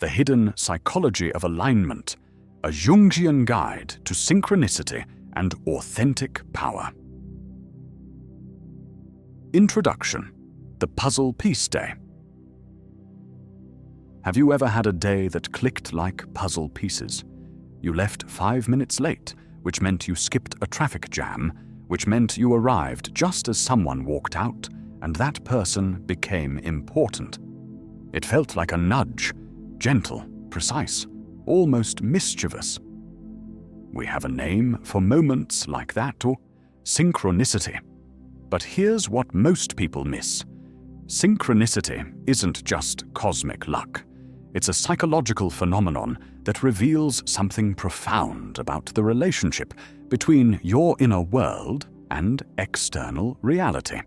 The Hidden Psychology of Alignment, a Jungian guide to synchronicity and authentic power. Introduction: The Puzzle Piece Day. Have you ever had a day that clicked like puzzle pieces? You left 5 minutes late, which meant you skipped a traffic jam, which meant you arrived just as someone walked out, and that person became important. It felt like a nudge, gentle, precise, almost mischievous. We have a name for moments like that, or synchronicity. But here's what most people miss. Synchronicity isn't just cosmic luck. It's a psychological phenomenon that reveals something profound about the relationship between your inner world and external reality.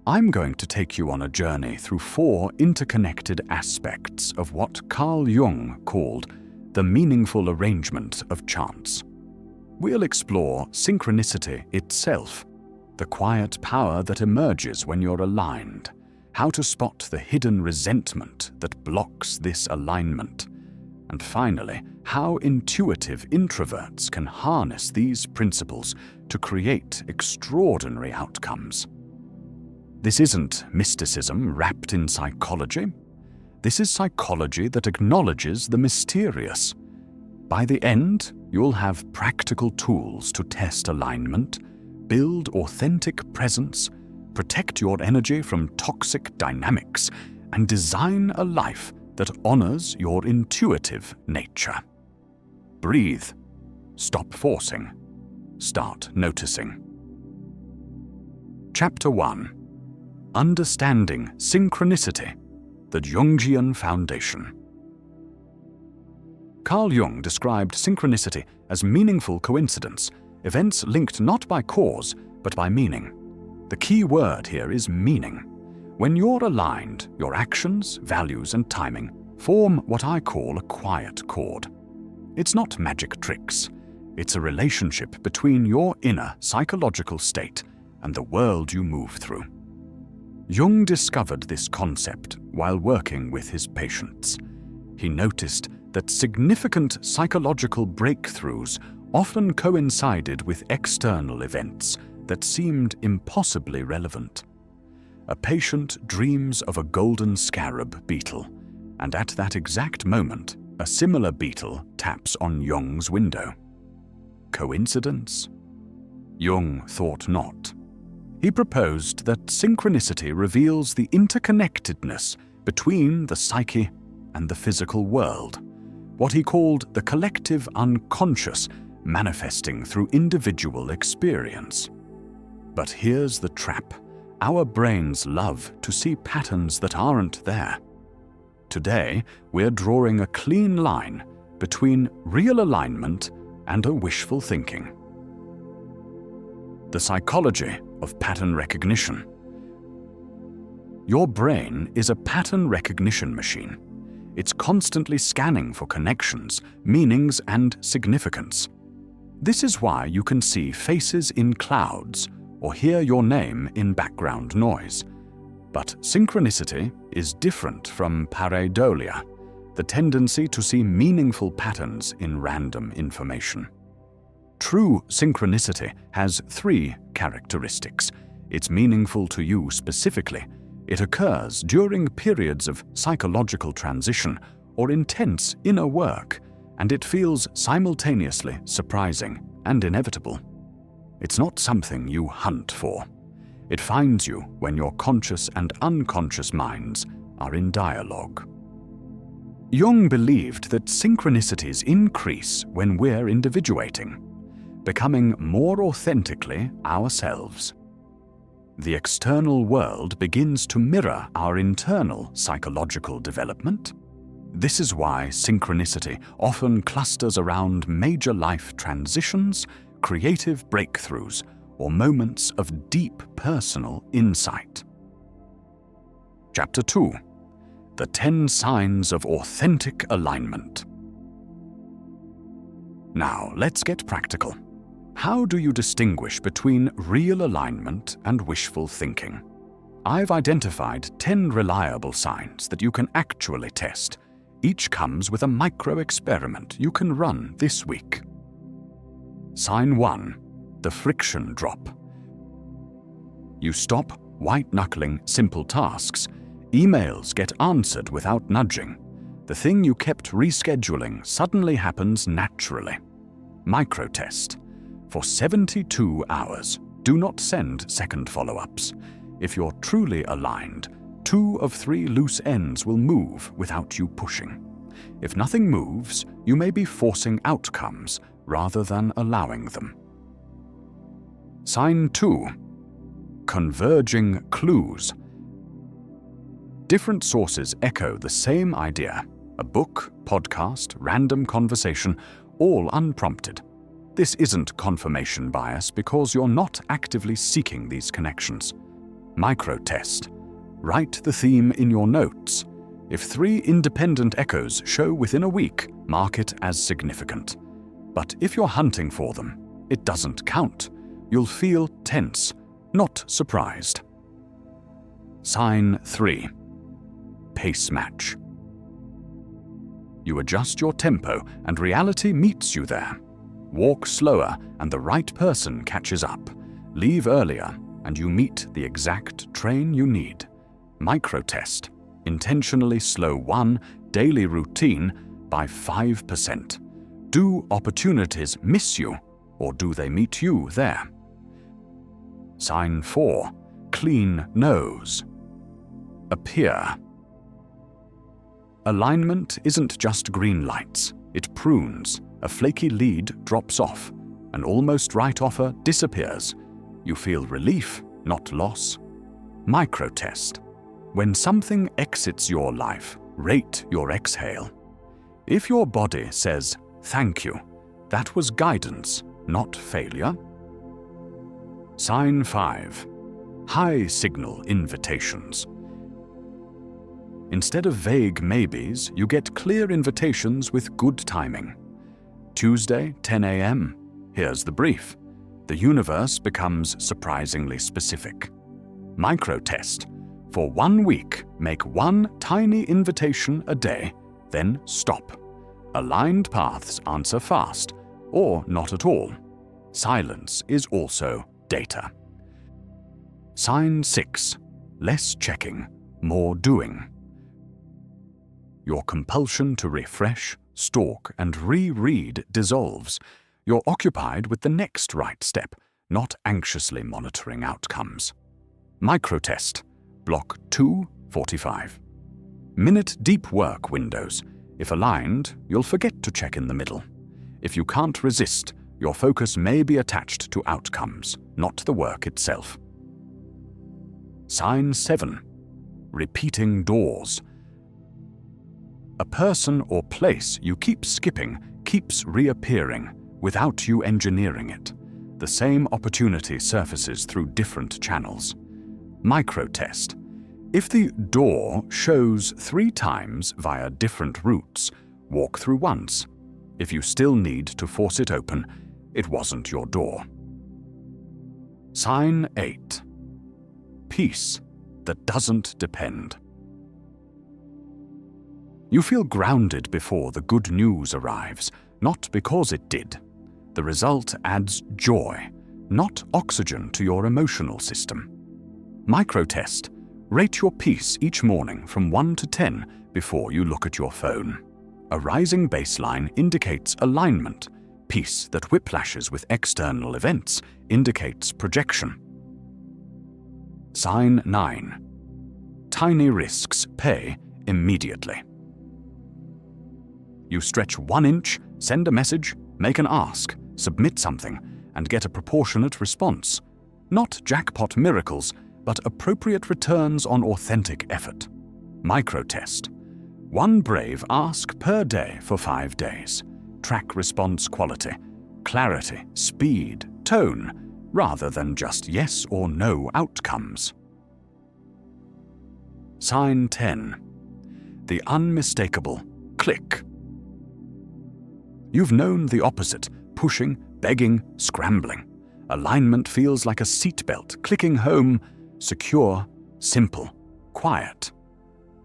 I'm going to take you on a journey through 4 interconnected aspects of what Carl Jung called the meaningful arrangement of chance. We'll explore synchronicity itself, the quiet power that emerges when you're aligned, how to spot the hidden resentment that blocks this alignment, and finally, how intuitive introverts can harness these principles to create extraordinary outcomes. This isn't mysticism wrapped in psychology. This is psychology that acknowledges the mysterious. By the end, you'll have practical tools to test alignment, build authentic presence, protect your energy from toxic dynamics, and design a life that honors your intuitive nature. Breathe. Stop forcing. Start noticing. Chapter 1. Understanding Synchronicity, the Jungian Foundation. Carl Jung described synchronicity as meaningful coincidence, events linked not by cause, but by meaning. The key word here is meaning. When you're aligned, your actions, values, and timing form what I call a quiet chord. It's not magic tricks. It's a relationship between your inner psychological state and the world you move through. Jung discovered this concept while working with his patients. He noticed that significant psychological breakthroughs often coincided with external events that seemed impossibly relevant. A patient dreams of a golden scarab beetle, and at that exact moment, a similar beetle taps on Jung's window. Coincidence? Jung thought not. He proposed that synchronicity reveals the interconnectedness between the psyche and the physical world, what he called the collective unconscious manifesting through individual experience. But here's the trap. Our brains love to see patterns that aren't there. Today, we're drawing a clean line between real alignment and a wishful thinking. The psychology of pattern recognition. Your brain is a pattern recognition machine. It's constantly scanning for connections, meanings, and significance. This is why you can see faces in clouds or hear your name in background noise. But synchronicity is different from pareidolia, the tendency to see meaningful patterns in random information. True synchronicity has 3 characteristics. It's meaningful to you specifically. It occurs during periods of psychological transition or intense inner work, and it feels simultaneously surprising and inevitable. It's not something you hunt for. It finds you when your conscious and unconscious minds are in dialogue. Jung believed that synchronicities increase when we're individuating, becoming more authentically ourselves. The external world begins to mirror our internal psychological development. This is why synchronicity often clusters around major life transitions, creative breakthroughs, or moments of deep personal insight. Chapter 2. The 10 Signs of Authentic Alignment. Now, let's get practical. How do you distinguish between real alignment and wishful thinking? I've identified 10 reliable signs that you can actually test. Each comes with a micro-experiment you can run this week. Sign 1. The friction drop. You stop white-knuckling simple tasks. Emails get answered without nudging. The thing you kept rescheduling suddenly happens naturally. Microtest. For 72 hours, do not send second follow-ups. If you're truly aligned, 2 of 3 loose ends will move without you pushing. If nothing moves, you may be forcing outcomes rather than allowing them. Sign 2. Converging clues. Different sources echo the same idea. A book, podcast, random conversation, all unprompted. This isn't confirmation bias because you're not actively seeking these connections. Microtest. Write the theme in your notes. If 3 independent echoes show within a week, mark it as significant. But if you're hunting for them, it doesn't count. You'll feel tense, not surprised. Sign 3. Pace match. You adjust your tempo and reality meets you there. Walk slower and the right person catches up. Leave earlier and you meet the exact train you need. Microtest. Intentionally slow one daily routine by 5%. Do opportunities miss you, or do they meet you there? Sign 4. Clean nose. Appear. Alignment isn't just green lights. It prunes. A flaky lead drops off. An almost right offer disappears. You feel relief, not loss. Microtest. When something exits your life, rate your exhale. If your body says, "Thank you," that was guidance, not failure. Sign 5. High signal invitations. Instead of vague maybes, you get clear invitations with good timing. Tuesday, 10 a.m. Here's the brief. The universe becomes surprisingly specific. Microtest. For 1 week, make 1 tiny invitation a day, then stop. Aligned paths answer fast, or not at all. Silence is also data. Sign 6. Less checking, more doing. Your compulsion to refresh, stalk, and reread dissolves. You're occupied with the next right step, not anxiously monitoring outcomes. Microtest. Block 2:45. Minute deep work windows. If aligned, you'll forget to check in the middle. If you can't resist, your focus may be attached to outcomes, not the work itself. Sign 7. Repeating doors. A person or place you keep skipping keeps reappearing without you engineering it. The same opportunity surfaces through different channels. Microtest. If the door shows 3 times via different routes, walk through once. If you still need to force it open, it wasn't your door. Sign 8. Peace that doesn't depend. You feel grounded before the good news arrives, not because it did. The result adds joy, not oxygen to your emotional system. Microtest. Rate your peace each morning from 1 to 10 before you look at your phone. A rising baseline indicates alignment. Peace that whiplashes with external events indicates projection. Sign 9. Tiny risks pay immediately. You stretch 1 inch, send a message, make an ask, submit something, and get a proportionate response. Not jackpot miracles, but appropriate returns on authentic effort. Microtest. 1 brave ask per day for 5 days. Track response quality, clarity, speed, tone, rather than just yes or no outcomes. Sign 10. The unmistakable click. You've known the opposite, pushing, begging, scrambling. Alignment feels like a seatbelt clicking home, secure, simple, quiet.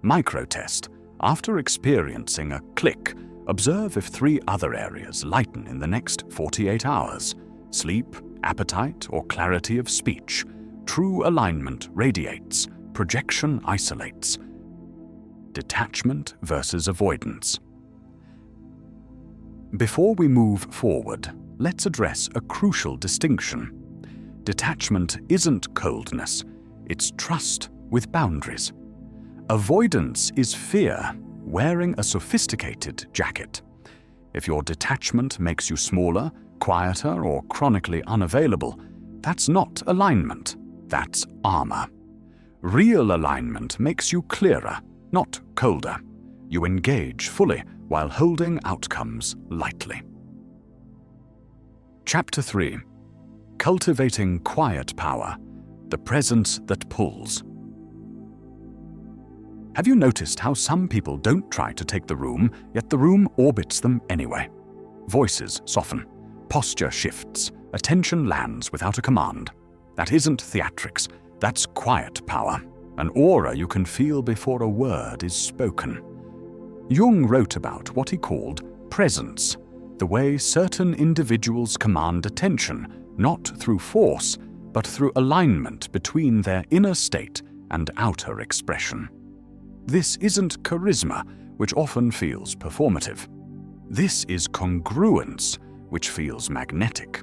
Microtest. After experiencing a click, observe if 3 other areas lighten in the next 48 hours. Sleep, appetite, or clarity of speech. True alignment radiates, projection isolates. Detachment versus avoidance. Before we move forward, let's address a crucial distinction. Detachment isn't coldness, it's trust with boundaries. Avoidance is fear, wearing a sophisticated jacket. If your detachment makes you smaller, quieter, or chronically unavailable, that's not alignment, that's armor. Real alignment makes you clearer, not colder. You engage fully while holding outcomes lightly. Chapter 3. Cultivating Quiet Power, the presence that pulls. Have you noticed how some people don't try to take the room, yet the room orbits them anyway? Voices soften, posture shifts, attention lands without a command. That isn't theatrics, that's quiet power, an aura you can feel before a word is spoken. Jung wrote about what he called presence, the way certain individuals command attention, not through force, but through alignment between their inner state and outer expression. This isn't charisma, which often feels performative. This is congruence, which feels magnetic.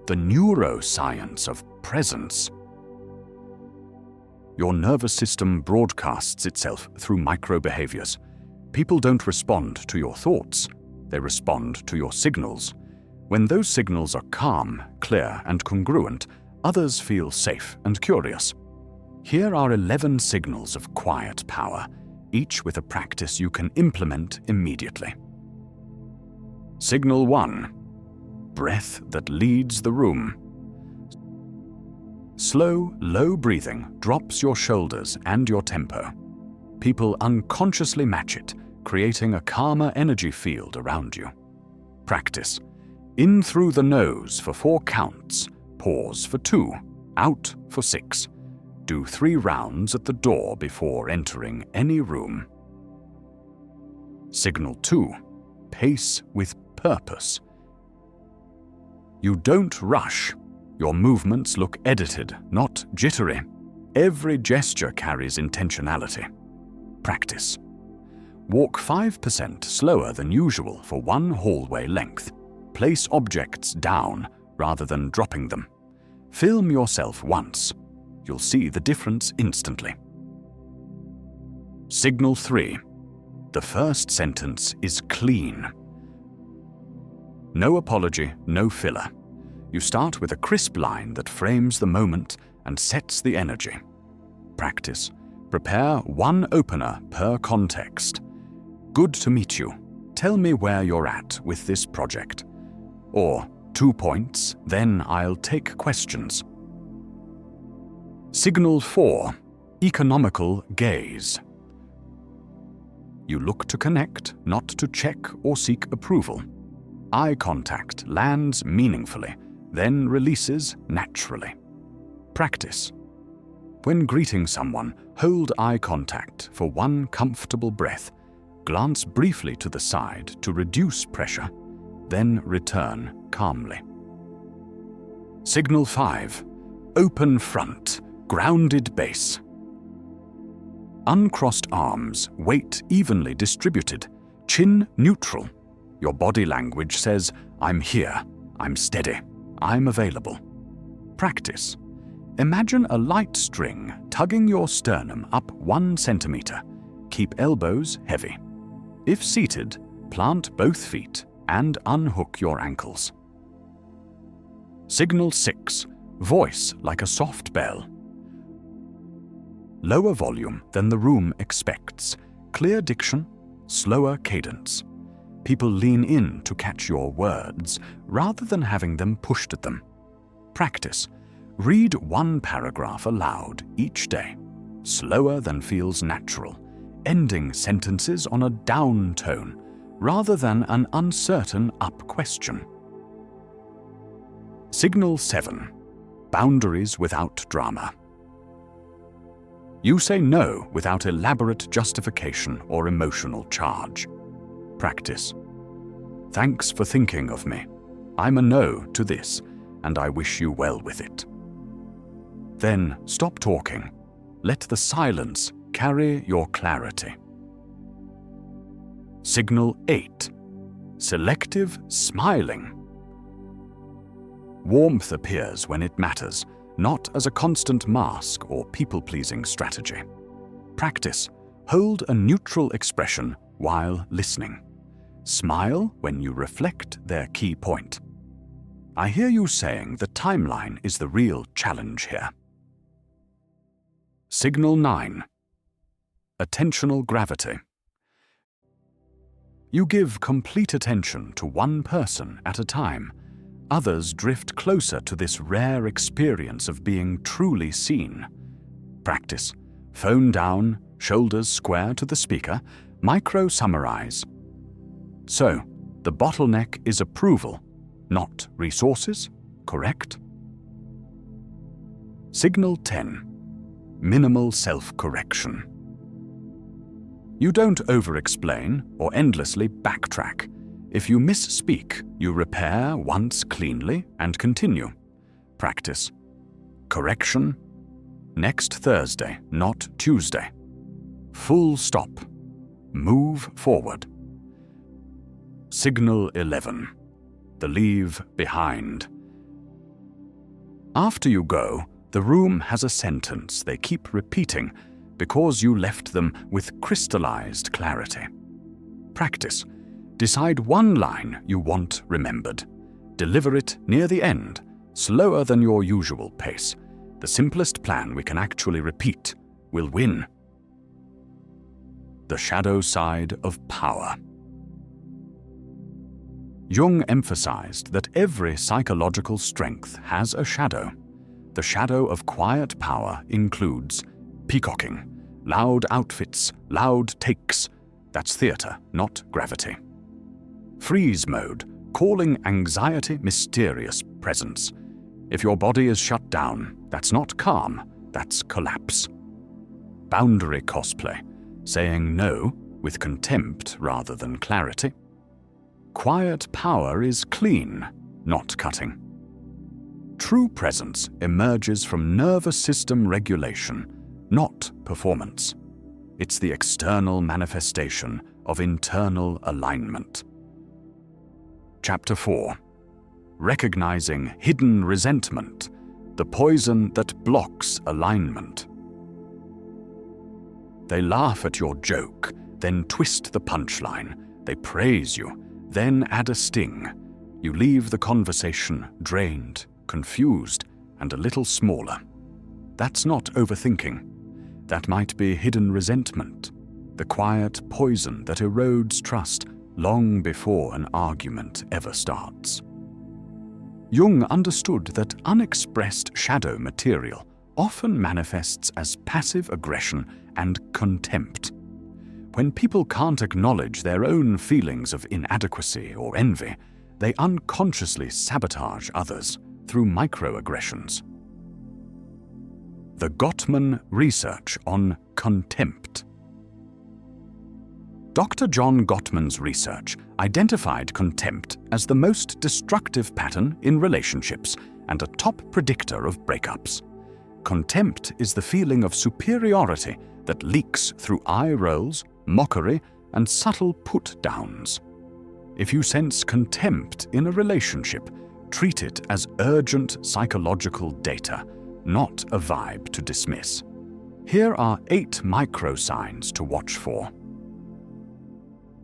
The neuroscience of presence. Your nervous system broadcasts itself through micro-behaviors. People don't respond to your thoughts, they respond to your signals. When those signals are calm, clear, and congruent, others feel safe and curious. Here are 11 signals of quiet power, each with a practice you can implement immediately. Signal 1. Breath that leads the room. Slow, low breathing drops your shoulders and your tempo. People unconsciously match it, creating a calmer energy field around you. Practice. In through the nose for 4 counts, pause for 2, out for 6. Do 3 rounds at the door before entering any room. Signal 2. Pace with purpose. You don't rush. Your movements look edited, not jittery. Every gesture carries intentionality. Practice. Walk 5% slower than usual for 1 hallway length. Place objects down rather than dropping them. Film yourself once. You'll see the difference instantly. Signal 3. The first sentence is clean. No apology, no filler. You start with a crisp line that frames the moment and sets the energy. Practice. Prepare 1 opener per context. Good to meet you. Tell me where you're at with this project. Or 2 points, then I'll take questions. Signal 4. Economical gaze. You look to connect, not to check or seek approval. Eye contact lands meaningfully, then releases naturally. Practice. When greeting someone, hold eye contact for 1 comfortable breath. Glance briefly to the side to reduce pressure, then return calmly. Signal 5. Open front, grounded base. Uncrossed arms, weight evenly distributed, chin neutral. Your body language says, I'm here, I'm steady, I'm available. Practice. Imagine a light string tugging your sternum up 1 centimeter. Keep elbows heavy. If seated, plant both feet and unhook your ankles. Signal 6. Voice like a soft bell. Lower volume than the room expects. Clear diction, slower cadence. People lean in to catch your words rather than having them pushed at them. Practice. Read 1 paragraph aloud each day, slower than feels natural, ending sentences on a down tone rather than an uncertain up question. Signal 7. Boundaries without drama. You say no without elaborate justification or emotional charge. Practice. Thanks for thinking of me. I'm a no to this, and I wish you well with it. Then stop talking. Let the silence carry your clarity. Signal 8. Selective smiling. Warmth appears when it matters, not as a constant mask or people-pleasing strategy. Practice. Hold a neutral expression while listening. Smile when you reflect their key point. I hear you saying the timeline is the real challenge here. Signal 9. Attentional gravity. You give complete attention to one person at a time. Others drift closer to this rare experience of being truly seen. Practice. Phone down, shoulders square to the speaker, micro-summarize. So, the bottleneck is approval, not resources, correct? Signal 10. Minimal self-correction. You don't over-explain or endlessly backtrack. If you misspeak, you repair once cleanly and continue. Practice. Correction. Next Thursday, not Tuesday. Full stop. Move forward. Signal 11. The leave behind. After you go, the room has a sentence they keep repeating because you left them with crystallized clarity. Practice. Decide one line you want remembered. Deliver it near the end, slower than your usual pace. The simplest plan we can actually repeat will win. The shadow side of power. Jung emphasized that every psychological strength has a shadow. The shadow of quiet power includes peacocking, loud outfits, loud takes. That's theater, not gravity. Freeze mode, calling anxiety mysterious presence. If your body is shut down, that's not calm, that's collapse. Boundary cosplay, saying no with contempt rather than clarity. Quiet power is clean, not cutting. True presence emerges from nervous system regulation, not performance. It's the external manifestation of internal alignment. Chapter 4. Recognizing hidden resentment, the poison that blocks alignment. They laugh at your joke, then twist the punchline. They praise you, then add a sting. You leave the conversation drained, confused, and a little smaller. That's not overthinking. That might be hidden resentment, the quiet poison that erodes trust long before an argument ever starts. Jung understood that unexpressed shadow material often manifests as passive aggression and contempt. When people can't acknowledge their own feelings of inadequacy or envy, they unconsciously sabotage others through microaggressions. The Gottman research on contempt. Dr. John Gottman's research identified contempt as the most destructive pattern in relationships and a top predictor of breakups. Contempt is the feeling of superiority that leaks through eye rolls, mockery, and subtle put-downs. If you sense contempt in a relationship, treat it as urgent psychological data, not a vibe to dismiss. Here are 8 micro-signs to watch for.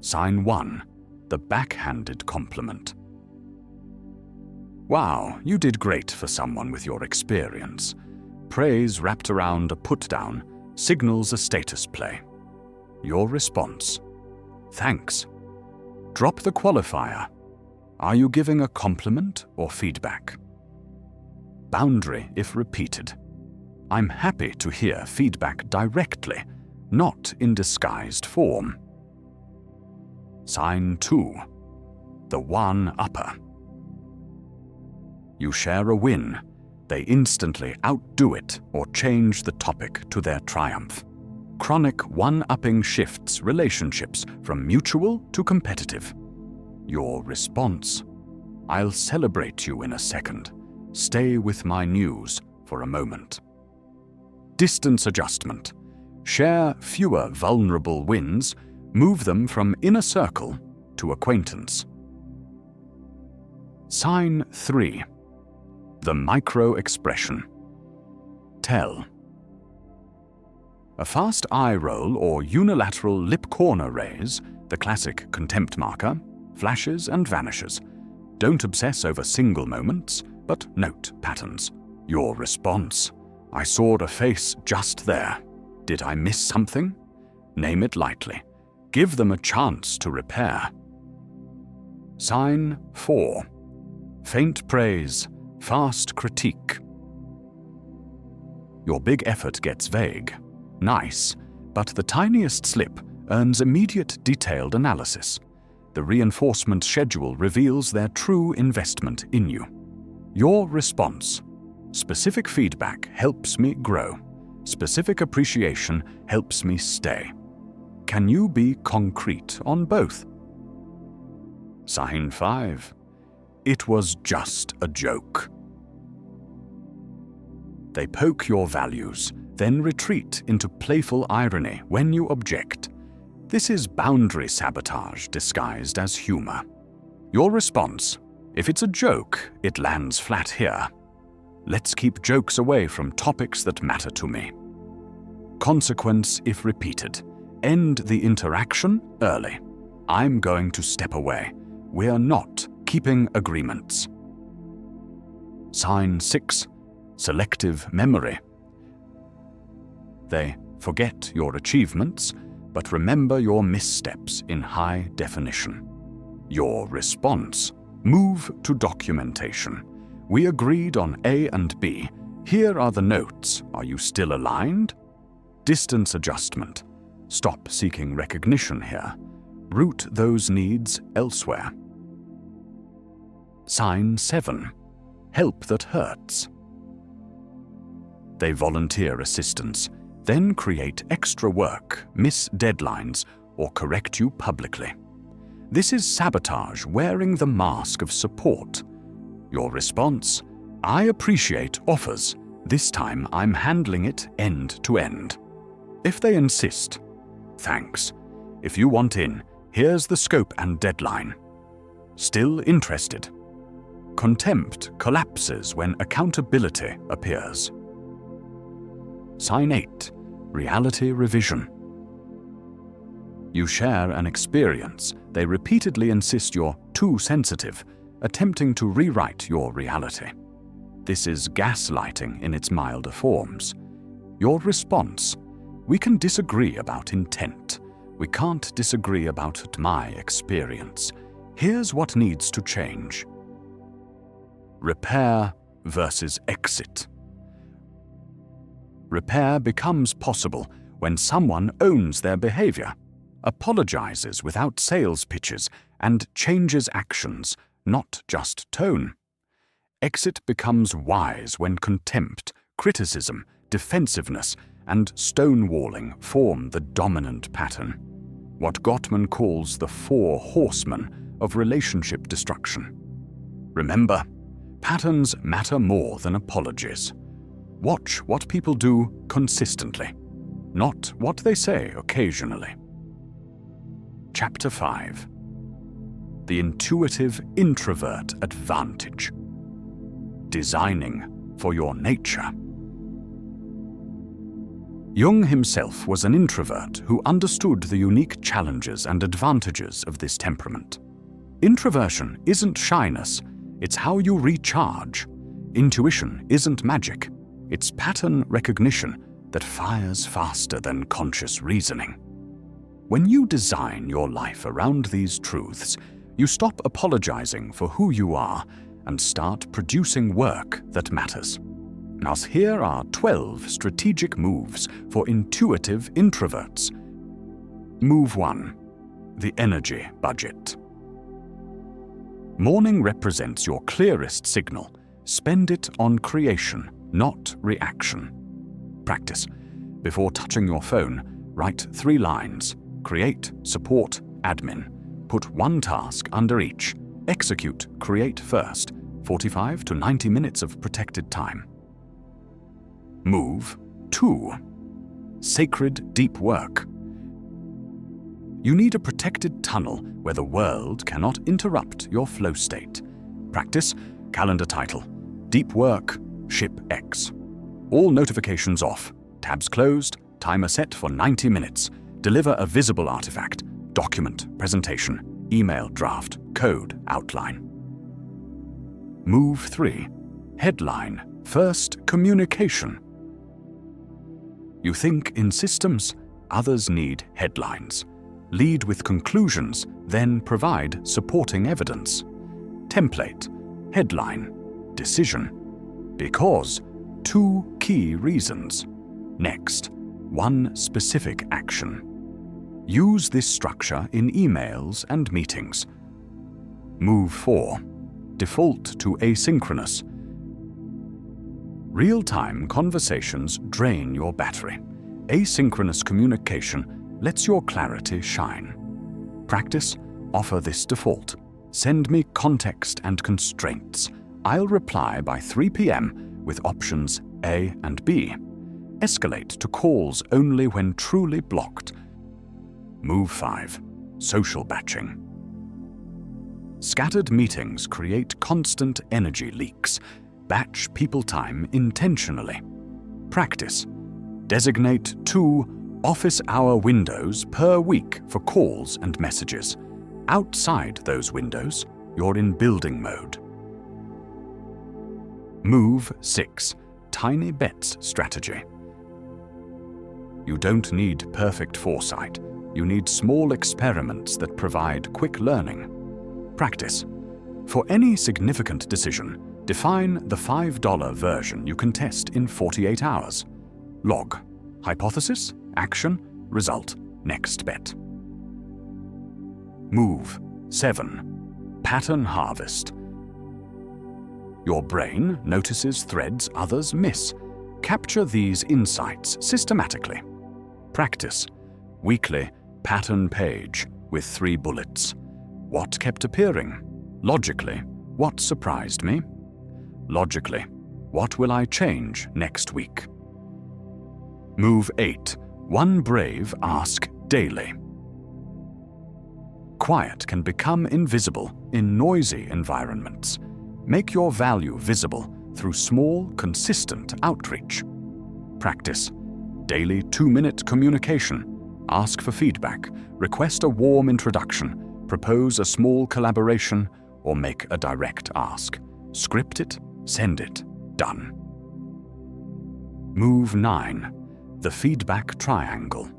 Sign 1. The backhanded compliment. Wow, you did great for someone with your experience. Praise wrapped around a put-down signals a status play. Your response. Thanks. Drop the qualifier. Are you giving a compliment or feedback? Boundary if repeated. I'm happy to hear feedback directly, not in disguised form. Sign 2. The one-upper. You share a win. They instantly outdo it or change the topic to their triumph. Chronic one-upping shifts relationships from mutual to competitive. Your response: I'll celebrate you in a second. Stay with my news for a moment. Distance adjustment. Share fewer vulnerable wins, move them from inner circle to acquaintance. Sign 3. The micro-expression. Tell. A fast eye roll or unilateral lip corner raise, the classic contempt marker, flashes and vanishes. Don't obsess over single moments, but note patterns. Your response: I saw a face just there. Did I miss something? Name it lightly. Give them a chance to repair. Sign 4. Faint praise, fast critique. Your big effort gets vague. Nice, but the tiniest slip earns immediate detailed analysis. The reinforcement schedule reveals their true investment in you. Your response: specific feedback helps me grow. Specific appreciation helps me stay. Can you be concrete on both? Sign 5. It was just a joke. They poke your values, then retreat into playful irony when you object. This is boundary sabotage disguised as humor. Your response: if it's a joke, it lands flat here. Let's keep jokes away from topics that matter to me. Consequence if repeated. End the interaction early. I'm going to step away. We're not keeping agreements. Sign 6. Selective memory. They forget your achievements, but remember your missteps in high definition. Your response: move to documentation. We agreed on A and B. Here are the notes. Are you still aligned? Distance adjustment. Stop seeking recognition here. Root those needs elsewhere. Sign 7. Help that hurts. They volunteer assistance, then create extra work, miss deadlines, or correct you publicly. This is sabotage wearing the mask of support. Your response: I appreciate offers. This time I'm handling it end to end. If they insist: thanks. If you want in, here's the scope and deadline. Still interested? Contempt collapses when accountability appears. Sign 8. Reality revision. You share an experience. They repeatedly insist you're too sensitive, attempting to rewrite your reality. This is gaslighting in its milder forms. Your response: we can disagree about intent. We can't disagree about my experience. Here's what needs to change. Repair versus exit. Repair becomes possible when someone owns their behavior, apologizes without sales pitches, and changes actions, not just tone. Exit becomes wise when contempt, criticism, defensiveness, and stonewalling form the dominant pattern. What Gottman calls the 4 horsemen of relationship destruction. Remember, patterns matter more than apologies. Watch what people do consistently, not what they say occasionally. Chapter 5. The Intuitive Introvert Advantage. Designing for your nature. Jung himself was an introvert who understood the unique challenges and advantages of this temperament. Introversion isn't shyness, it's how you recharge. Intuition isn't magic, it's pattern recognition that fires faster than conscious reasoning. When you design your life around these truths, you stop apologizing for who you are and start producing work that matters. Now here are 12 strategic moves for intuitive introverts. Move 1. The energy budget. Morning represents your clearest signal. Spend it on creation, not reaction. Practice. Before touching your phone, write 3 lines. Create, support, admin. Put 1 task under each. Execute, create first. 45 to 90 minutes of protected time. Move 2. Sacred deep work. You need a protected tunnel where the world cannot interrupt your flow state. Practice. Calendar title: Deep Work, Ship X. All notifications off. Tabs closed. Timer set for 90 minutes. Deliver a visible artifact. Document, presentation, email draft, code, outline. Move 3. Headline. First, communication. You think in systems, others need headlines. Lead with conclusions, then provide supporting evidence. Template. Headline. Decision. Because. 2 key reasons. Next. 1 specific action. Use this structure in emails and meetings. Move 4. Default to asynchronous. Real-time conversations drain your battery. Asynchronous communication lets your clarity shine. Practice. Offer this default. Send me context and constraints. I'll reply by 3 p.m. with options A and B. Escalate to calls only when truly blocked. Move 5. Social batching. Scattered meetings create constant energy leaks. Batch people time intentionally. Practice. Designate 2 office hour windows per week for calls and messages. Outside those windows, you're in building mode. Move 6. Tiny bets strategy. You don't need perfect foresight. You need small experiments that provide quick learning. Practice. For any significant decision, define the $5 version you can test in 48 hours. Log. Hypothesis, action, result, next bet. Move 7. Pattern harvest. Your brain notices threads others miss. Capture these insights systematically. Practice. Weekly pattern page with 3 bullets. What kept appearing? Logically, what surprised me? Logically, what will I change next week? Move 8. 1 brave ask daily. Quiet can become invisible in noisy environments. Make your value visible through small, consistent outreach. Practice. Daily 2-minute communication. Ask for feedback. Request a warm introduction. Propose a small collaboration or make a direct ask. Script it, send it, done. Move 9. The feedback triangle.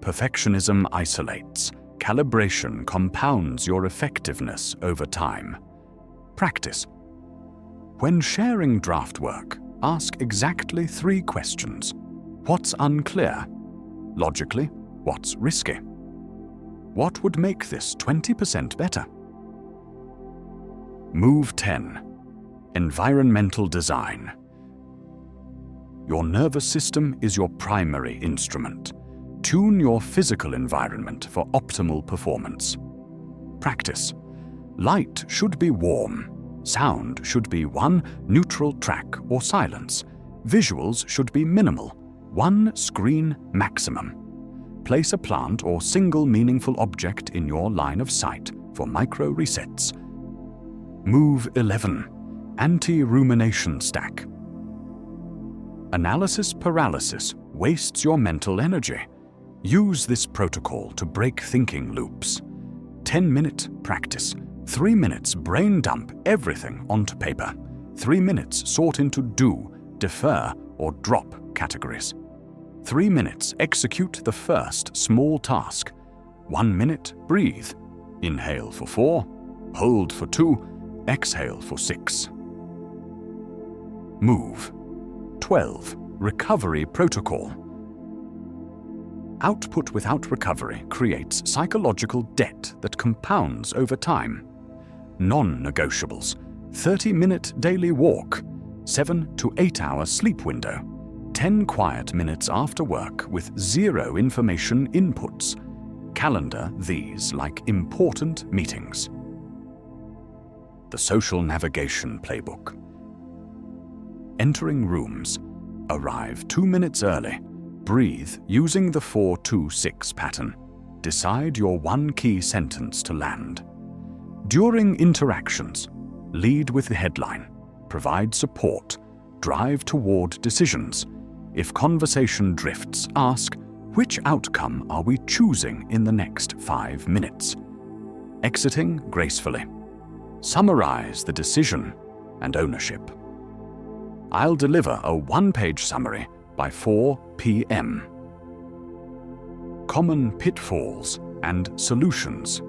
Perfectionism isolates. Calibration compounds your effectiveness over time. Practice. When sharing draft work, ask exactly 3 questions. What's unclear? Logically, what's risky? What would make this 20% better? Move 10. Environmental design. Your nervous system is your primary instrument. Tune your physical environment for optimal performance. Practice. Light should be warm. Sound should be 1 neutral track or silence. Visuals should be minimal. 1 screen maximum. Place a plant or single meaningful object in your line of sight for micro resets. Move 11. Anti-rumination stack. Analysis paralysis wastes your mental energy. Use this protocol to break thinking loops. 10-minute practice. 3 minutes brain dump everything onto paper. 3 minutes sort into do, defer, or drop categories. 3 minutes execute the first small task. 1 minute breathe. Inhale for 4, hold for 2, exhale for 6. Move 12. Recovery protocol. Output without recovery creates psychological debt that compounds over time. Non-negotiables. 30-minute daily walk, 7 to 8 hour sleep window, 10 quiet minutes after work with 0 information inputs. Calendar these like important meetings. The Social Navigation Playbook. Entering rooms. Arrive 2 minutes early. Breathe using the 4-2-6 pattern. Decide your one key sentence to land. During interactions, lead with the headline. Provide support. Drive toward decisions. If conversation drifts, ask, which outcome are we choosing in the next 5 minutes? Exiting gracefully. Summarize the decision and ownership. I'll deliver a 1-page summary by 4 p.m. Common pitfalls and solutions.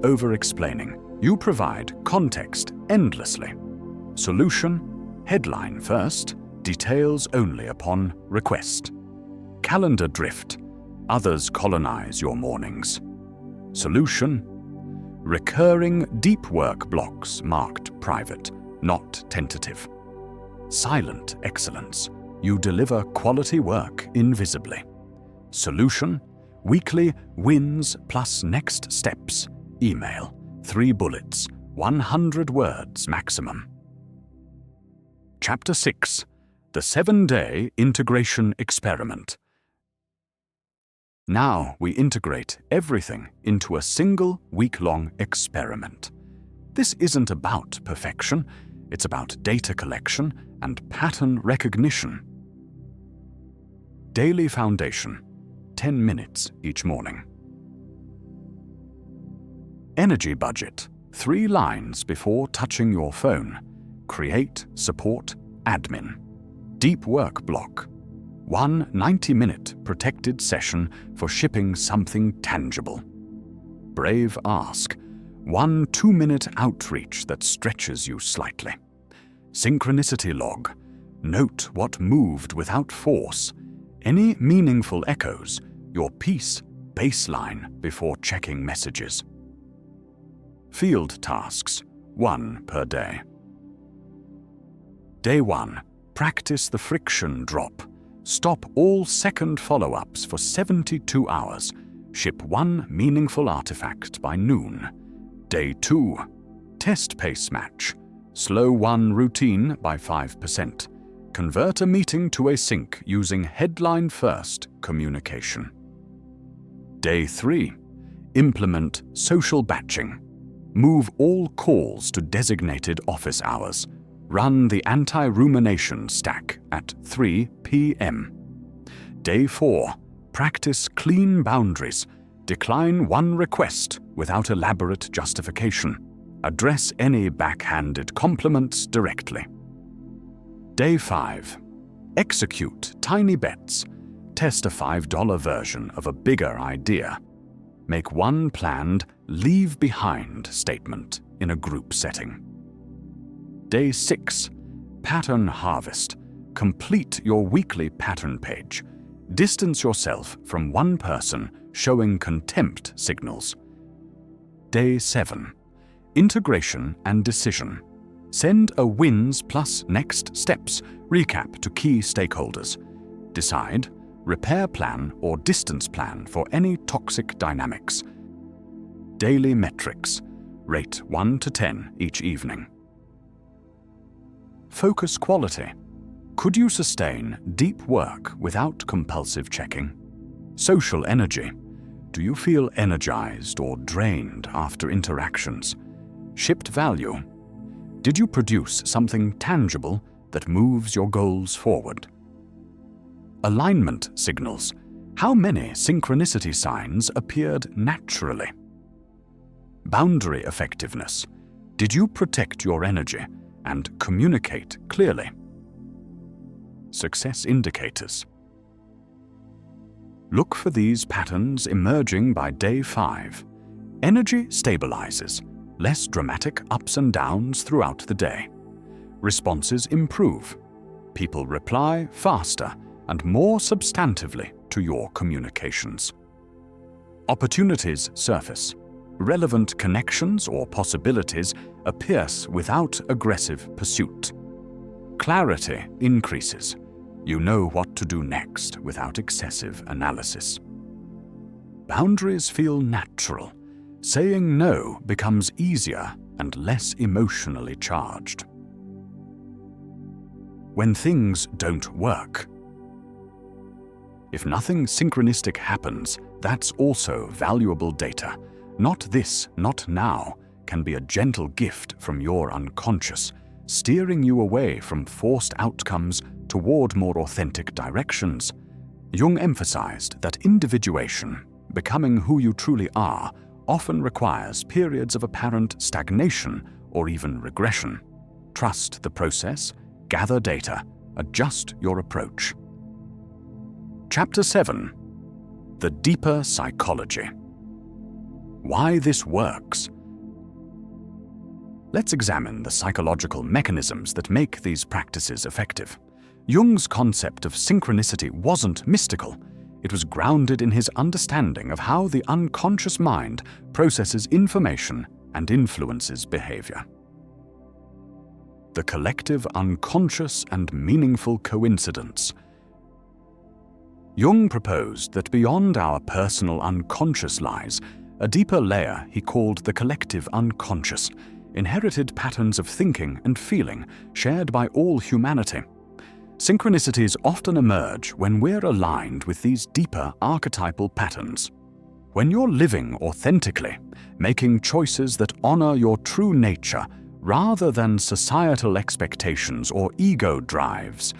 Over-explaining. You provide context endlessly. Solution, headline first, details only upon request. Calendar drift. Others colonize your mornings. Solution, recurring deep work blocks marked private, not tentative. Silent excellence. You deliver quality work invisibly. Solution, weekly wins plus next steps. Email, 3 bullets, 100 words maximum. Chapter 6. The 7-Day Integration Experiment. Now we integrate everything into a single week-long experiment. This isn't about perfection, it's about data collection and pattern recognition. Daily foundation, 10 minutes each morning. Energy budget, 3 lines before touching your phone. Create, support, admin. Deep work block, 1 90-minute protected session for shipping something tangible. Brave ask, 1 2-minute outreach that stretches you slightly. Synchronicity log, note what moved without force. Any meaningful echoes, your peace baseline before checking messages. Field tasks, 1 per day. Day 1. Practice the friction drop. Stop all second follow-ups for 72 hours. Ship 1 meaningful artifact by noon. Day 2. Test pace match. Slow 1 routine by 5%. Convert a meeting to async using headline-first communication. Day 3. Implement social batching. Move all calls to designated office hours. Run the anti-rumination stack at 3 p.m. Day 4. Practice clean boundaries. Decline 1 request without elaborate justification. Address any backhanded compliments directly. Day 5. Execute tiny bets. Test a $5 version of a bigger idea. Make 1 planned leave behind statement in a group setting. Day 6. Pattern harvest. Complete your weekly pattern page. Distance yourself from 1 person showing contempt signals. Day 7. Integration and decision. Send a wins plus next steps recap to key stakeholders. Decide, repair plan or distance plan for any toxic dynamics. Daily metrics. Rate 1 to 10 each evening. Focus quality. Could you sustain deep work without compulsive checking? Social energy. Do you feel energized or drained after interactions? Shipped value. Did you produce something tangible that moves your goals forward? Alignment signals. How many synchronicity signs appeared naturally? Boundary effectiveness. Did you protect your energy and communicate clearly? Success indicators. Look for these patterns emerging by day 5. Energy stabilizes, less dramatic ups and downs throughout the day. Responses improve. People reply faster and more substantively to your communications. Opportunities surface. relevant connections or possibilities appear without aggressive pursuit. Clarity increases. You know what to do next without excessive analysis. Boundaries feel natural. Saying no becomes easier and less emotionally charged. When things don't work. If nothing synchronistic happens, that's also valuable data. Not this, not now, can be a gentle gift from your unconscious, steering you away from forced outcomes toward more authentic directions. Jung emphasized that individuation, becoming who you truly are, often requires periods of apparent stagnation or even regression. Trust the process, gather data, adjust your approach. Chapter 7. The Deeper Psychology. Why this works. Let's examine the psychological mechanisms that make these practices effective. Jung's concept of synchronicity wasn't mystical. It was grounded in his understanding of how the unconscious mind processes information and influences behavior. The collective unconscious and meaningful coincidence. Jung proposed that beyond our personal unconscious lies a deeper layer he called the collective unconscious, inherited patterns of thinking and feeling shared by all humanity. Synchronicities often emerge when we're aligned with these deeper archetypal patterns. When you're living authentically, making choices that honor your true nature rather than societal expectations or ego drives,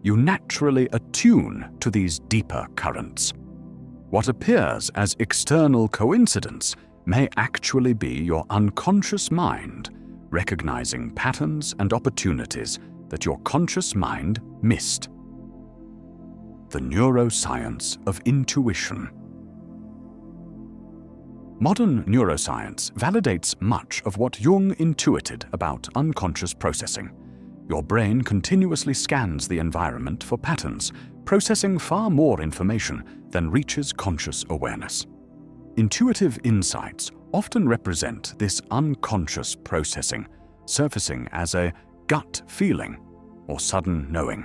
you naturally attune to these deeper currents. What appears as external coincidence may actually be your unconscious mind recognizing patterns and opportunities that your conscious mind missed. The neuroscience of intuition. Modern neuroscience validates much of what Jung intuited about unconscious processing. Your brain continuously scans the environment for patterns, processing far more information than reaches conscious awareness. Intuitive insights often represent this unconscious processing, surfacing as a gut feeling or sudden knowing.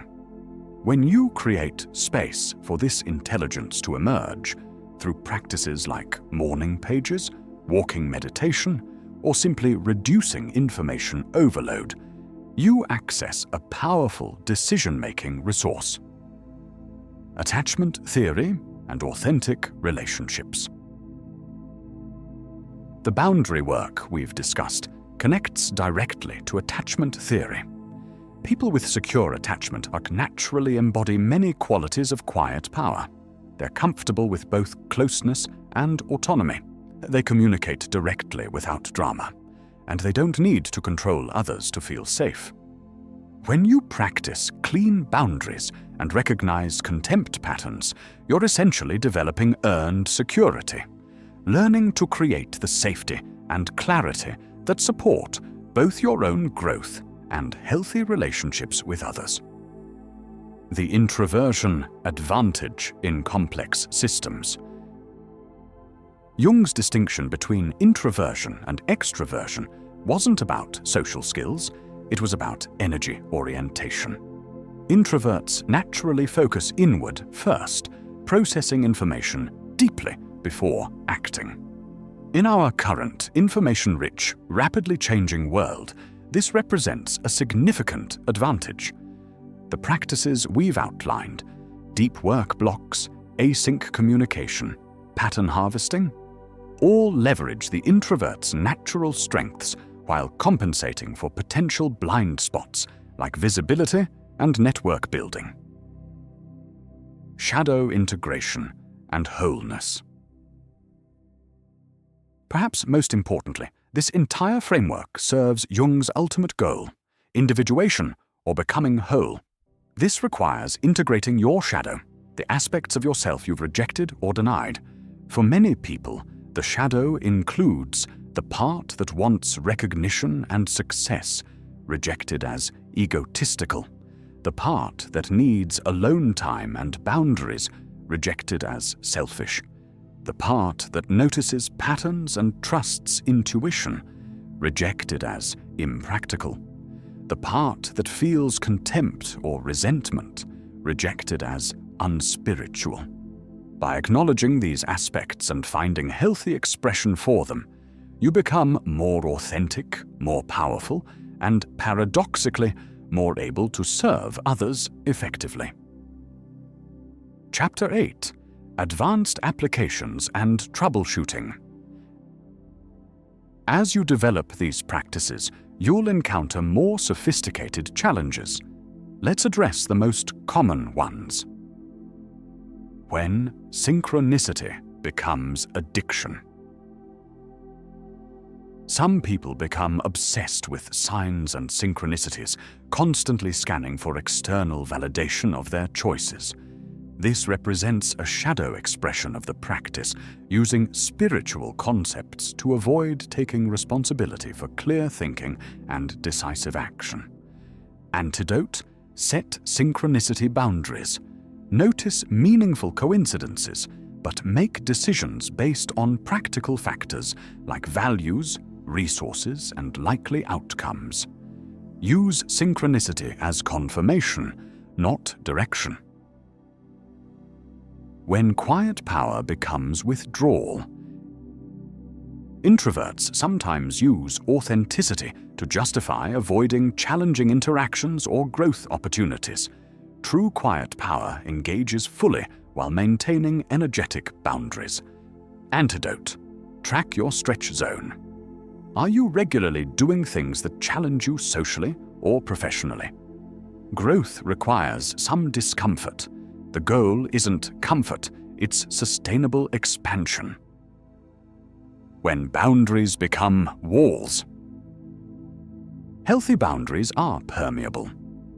When you create space for this intelligence to emerge through practices like morning pages, walking meditation, or simply reducing information overload, you access a powerful decision-making resource. Attachment theory and authentic relationships. The boundary work we've discussed connects directly to attachment theory. People with secure attachment naturally embody many qualities of quiet power. They're comfortable with both closeness and autonomy. They communicate directly without drama, and they don't need to control others to feel safe. When you practice clean boundaries and recognize contempt patterns, you're essentially developing earned security, learning to create the safety and clarity that support both your own growth and healthy relationships with others. The introversion advantage in complex systems. Jung's distinction between introversion and extroversion wasn't about social skills, it was about energy orientation. Introverts naturally focus inward first, processing information deeply before acting. In our current information-rich, rapidly changing world, this represents a significant advantage. The practices we've outlined, deep work blocks, async communication, pattern harvesting, all leverage the introvert's natural strengths while compensating for potential blind spots like visibility and network building. Shadow integration and wholeness. Perhaps most importantly, this entire framework serves Jung's ultimate goal, individuation or becoming whole. This requires integrating your shadow, the aspects of yourself you've rejected or denied. For many people, the shadow includes the part that wants recognition and success, rejected as egotistical, the part that needs alone time and boundaries, rejected as selfish, the part that notices patterns and trusts intuition, rejected as impractical. The part that feels contempt or resentment, rejected as unspiritual. By acknowledging these aspects and finding healthy expression for them, you become more authentic, more powerful, and paradoxically, more able to serve others effectively. Chapter 8: Advanced Applications and Troubleshooting. As you develop these practices, you'll encounter more sophisticated challenges. Let's address the most common ones. When synchronicity becomes addiction. Some people become obsessed with signs and synchronicities, constantly scanning for external validation of their choices. This represents a shadow expression of the practice, using spiritual concepts to avoid taking responsibility for clear thinking and decisive action. Antidote: set synchronicity boundaries. Notice meaningful coincidences, but make decisions based on practical factors like values, resources, and likely outcomes. Use synchronicity as confirmation, not direction. When quiet power becomes withdrawal. Introverts sometimes use authenticity to justify avoiding challenging interactions or growth opportunities. True quiet power engages fully while maintaining energetic boundaries. Antidote: track your stretch zone. Are you regularly doing things that challenge you socially or professionally? Growth requires some discomfort. The goal isn't comfort, it's sustainable expansion. When boundaries become walls. Healthy boundaries are permeable.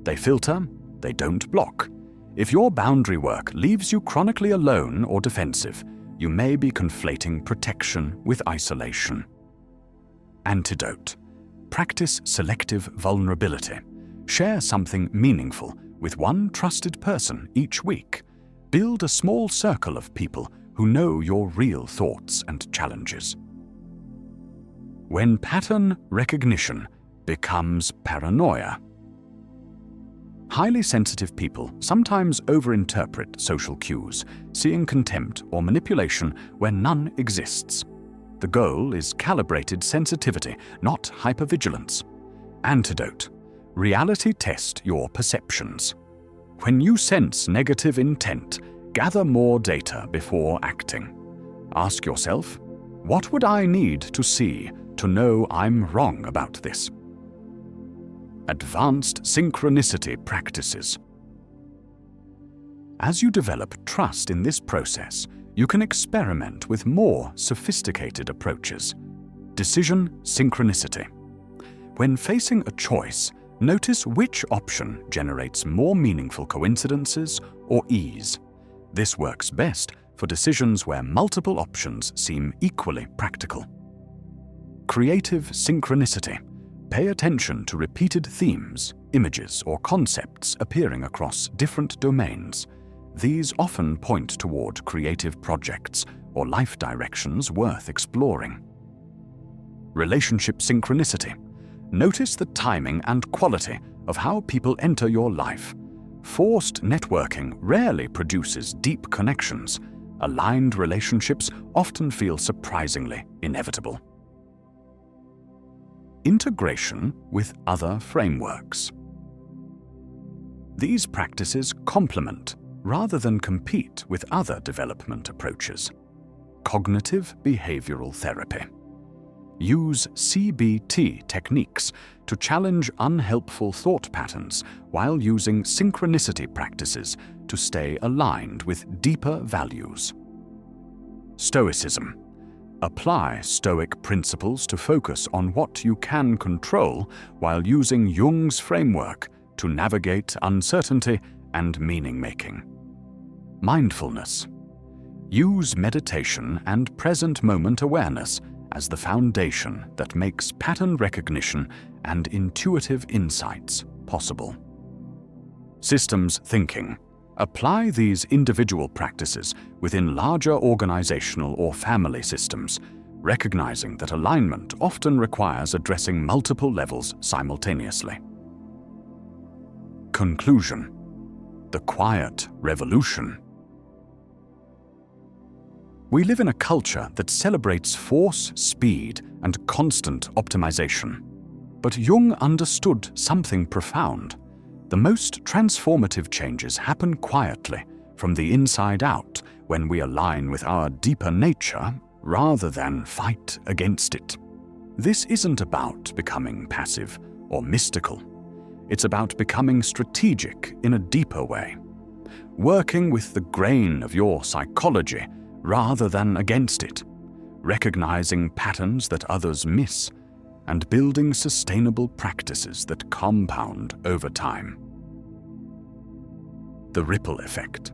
They filter, they don't block. If your boundary work leaves you chronically alone or defensive, you may be conflating protection with isolation. Antidote: practice selective vulnerability. Share something meaningful with one trusted person each week. Build a small circle of people who know your real thoughts and challenges. When pattern recognition becomes paranoia. Highly sensitive people sometimes overinterpret social cues, seeing contempt or manipulation where none exists. The goal is calibrated sensitivity, not hypervigilance. Antidote: reality test your perceptions. When you sense negative intent, gather more data before acting. Ask yourself, what would I need to see to know I'm wrong about this? Advanced synchronicity practices. As you develop trust in this process, you can experiment with more sophisticated approaches. Decision synchronicity. When facing a choice, notice which option generates more meaningful coincidences or ease. This works best for decisions where multiple options seem equally practical. Creative synchronicity. Pay attention to repeated themes, images, or concepts appearing across different domains. These often point toward creative projects or life directions worth exploring. Relationship synchronicity. Notice the timing and quality of how people enter your life. Forced networking rarely produces deep connections. Aligned relationships often feel surprisingly inevitable. Integration with other frameworks. These practices complement rather than compete with other development approaches. Cognitive behavioral therapy. Use CBT techniques to challenge unhelpful thought patterns while using synchronicity practices to stay aligned with deeper values. Stoicism. Apply Stoic principles to focus on what you can control while using Jung's framework to navigate uncertainty and meaning-making. Mindfulness. Use meditation and present moment awareness as the foundation that makes pattern recognition and intuitive insights possible. Systems thinking. Apply these individual practices within larger organizational or family systems, recognizing that alignment often requires addressing multiple levels simultaneously. Conclusion: the quiet revolution. We live in a culture that celebrates force, speed, and constant optimization. But Jung understood something profound. The most transformative changes happen quietly, from the inside out, when we align with our deeper nature rather than fight against it. This isn't about becoming passive or mystical. It's about becoming strategic in a deeper way, working with the grain of your psychology rather than against it, recognizing patterns that others miss, and building sustainable practices that compound over time. The ripple effect.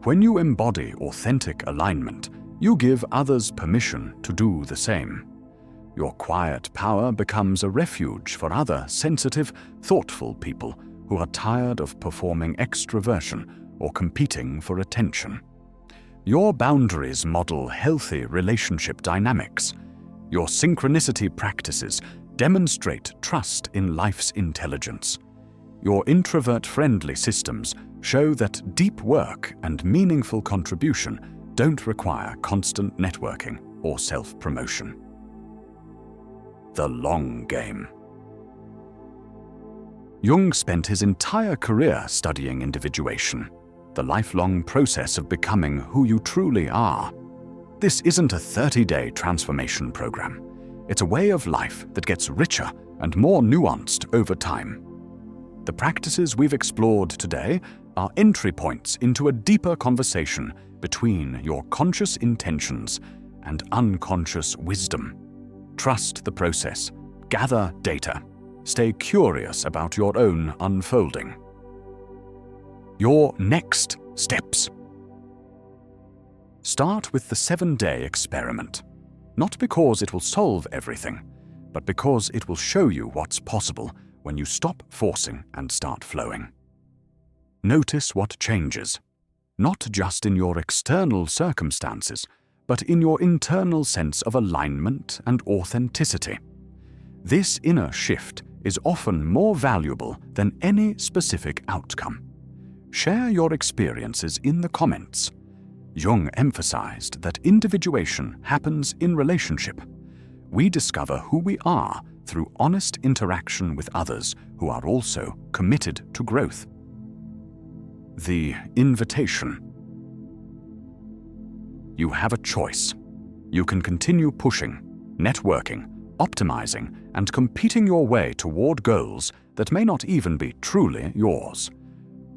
When you embody authentic alignment, you give others permission to do the same. Your quiet power becomes a refuge for other sensitive, thoughtful people who are tired of performing extroversion or competing for attention. Your boundaries model healthy relationship dynamics. Your synchronicity practices demonstrate trust in life's intelligence. Your introvert-friendly systems show that deep work and meaningful contribution don't require constant networking or self-promotion. The long game. Jung spent his entire career studying individuation, the lifelong process of becoming who you truly are. This isn't a 30-day transformation program. It's a way of life that gets richer and more nuanced over time. The practices we've explored today are entry points into a deeper conversation between your conscious intentions and unconscious wisdom. Trust the process, gather data, stay curious about your own unfolding. Your next steps. Start with the 7-day experiment, not because it will solve everything, but because it will show you what's possible when you stop forcing and start flowing. Notice what changes, not just in your external circumstances, but in your internal sense of alignment and authenticity. This inner shift is often more valuable than any specific outcome. Share your experiences in the comments. Jung emphasized that individuation happens in relationship. We discover who we are through honest interaction with others who are also committed to growth. The invitation. You have a choice. You can continue pushing, networking, optimizing, and competing your way toward goals that may not even be truly yours.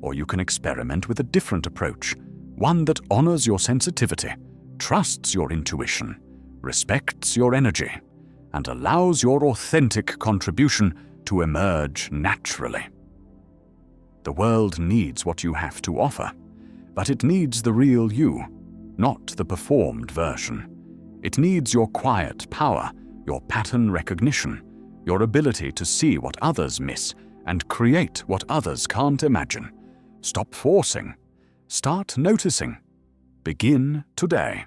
Or you can experiment with a different approach, one that honors your sensitivity, trusts your intuition, respects your energy, and allows your authentic contribution to emerge naturally. The world needs what you have to offer, but it needs the real you, not the performed version. It needs your quiet power, your pattern recognition, your ability to see what others miss and create what others can't imagine. Stop forcing. Start noticing. Begin today.